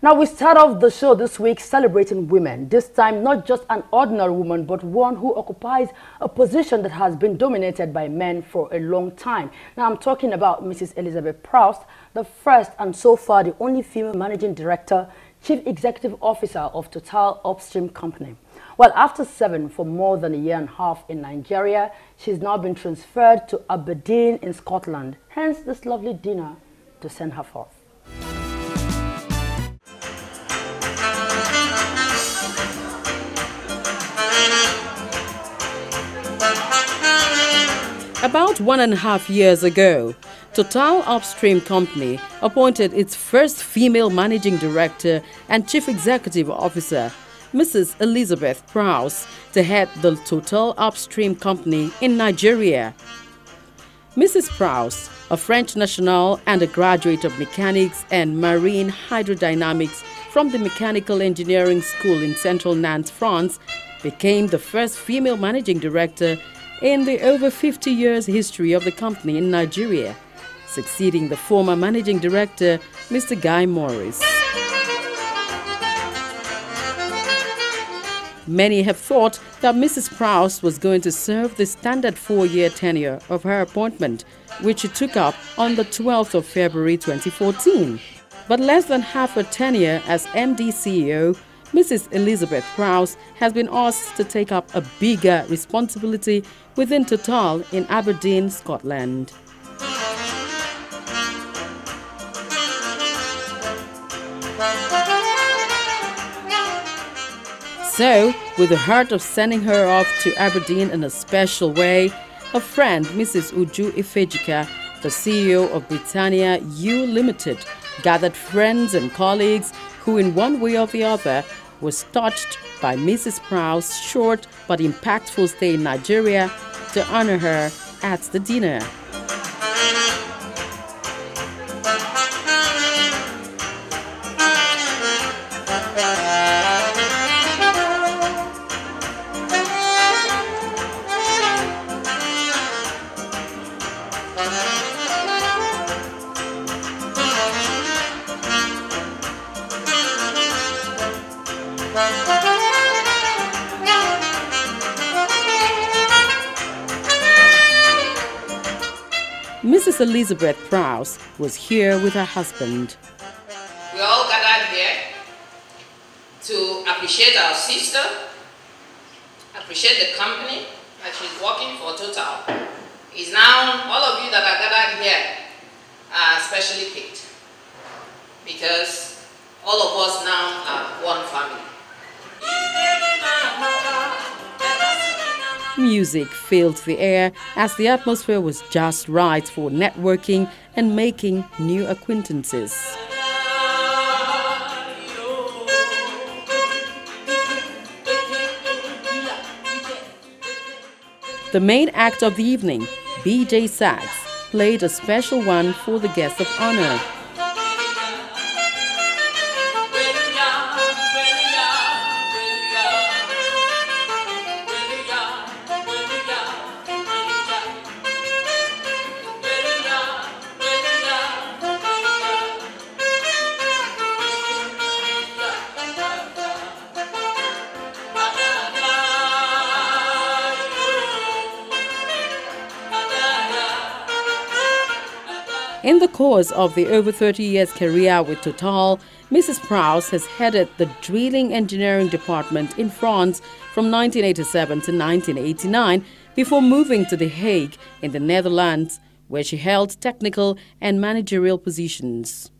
Now we start off the show this week celebrating women. This time not just an ordinary woman, but one who occupies a position that has been dominated by men for a long time. Now I'm talking about Mrs. Elizabeth Proust, the first and so far the only female managing director, chief executive officer of Total Upstream Company. Well, after serving for more than a year and a half in Nigeria, she's now been transferred to Aberdeen in Scotland. Hence this lovely dinner to send her forth. About 1.5 years ago, Total Upstream Company appointed its first female managing director and chief executive officer, Mrs. Elizabeth Proust, to head the Total Upstream Company in Nigeria. Mrs. Proust, a French national and a graduate of mechanics and marine hydrodynamics from the Mechanical Engineering School in central Nantes, France, became the first female managing director in the over 50 years history of the company in Nigeria, succeeding the former managing director, Mr. Guy Morris. Many have thought that Mrs. Proust was going to serve the standard 4-year tenure of her appointment, which she took up on the 12th of February 2014. But less than half her tenure as MD CEO, Mrs. Elizabeth Proust has been asked to take up a bigger responsibility within Total in Aberdeen, Scotland. So, with the heart of sending her off to Aberdeen in a special way, her friend Mrs. Uju Ifejika, the CEO of Britannia U Limited, gathered friends and colleagues who in one way or the other was touched by Mrs. Proust's short but impactful stay in Nigeria to honor her at the dinner. Mrs. Elizabeth Proust was here with her husband. We all gathered here to appreciate our sister, appreciate the company that she's working for Total. It's now all of you that are gathered here are specially picked because all of us now are one family. Music filled the air as the atmosphere was just right for networking and making new acquaintances. The main act of the evening, BJ Sax, played a special one for the guests of honor. In the course of the over 30 years career with Total, Mrs. Proust has headed the drilling engineering department in France from 1987 to 1989 before moving to The Hague in the Netherlands, where she held technical and managerial positions.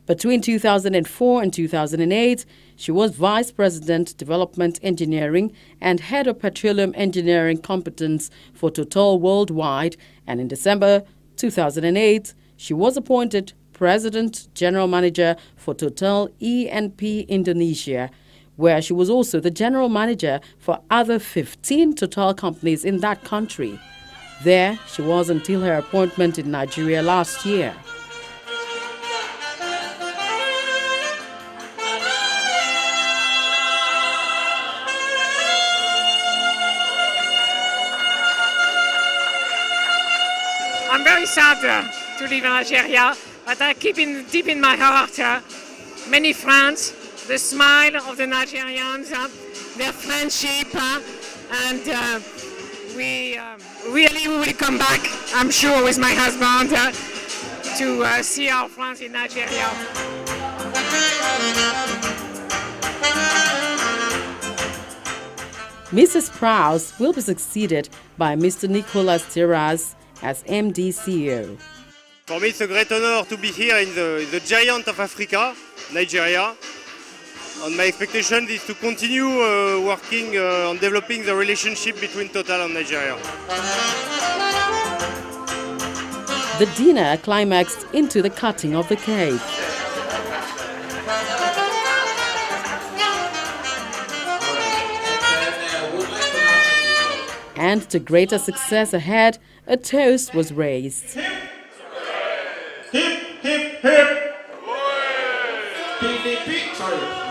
Between 2004 and 2008, she was Vice President Development Engineering and Head of Petroleum Engineering Competence for Total Worldwide, and in December 2008, she was appointed President General Manager for Total E&P Indonesia, where she was also the General Manager for other 15 Total companies in that country. There, she was until her appointment in Nigeria last year. I'm very sad to leave Nigeria, but I keep deep in my heart many friends, the smile of the Nigerians, their friendship, and we will come back, I'm sure, with my husband to see our friends in Nigeria. Mrs. Prowse will be succeeded by Mr. Nicolas Terraz as MD CEO. For me, it's a great honor to be here in the giant of Africa, Nigeria. And my expectation is to continue working on developing the relationship between Total and Nigeria. The dinner climaxed into the cutting of the cake. And to greater success ahead, a toast was raised. Hip, hip, hip! PDP, sorry.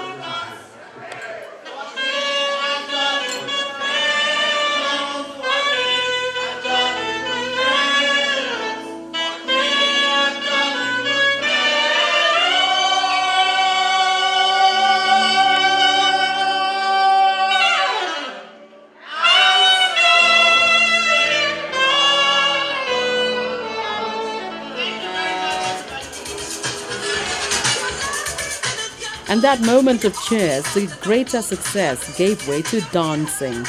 And that moment of cheers to greater success gave way to dancing.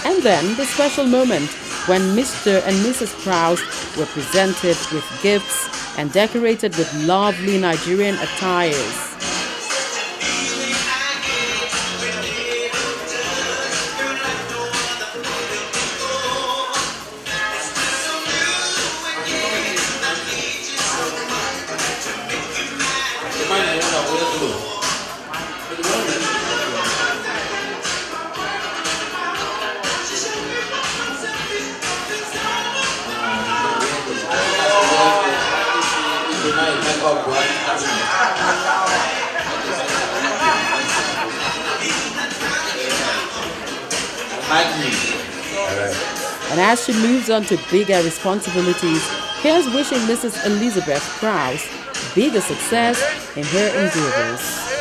And then the special moment when Mr. and Mrs. Prowse were presented with gifts and decorated with lovely Nigerian attires. And as she moves on to bigger responsibilities, here's wishing Mrs. Elizabeth Prowse bigger success in her endeavors.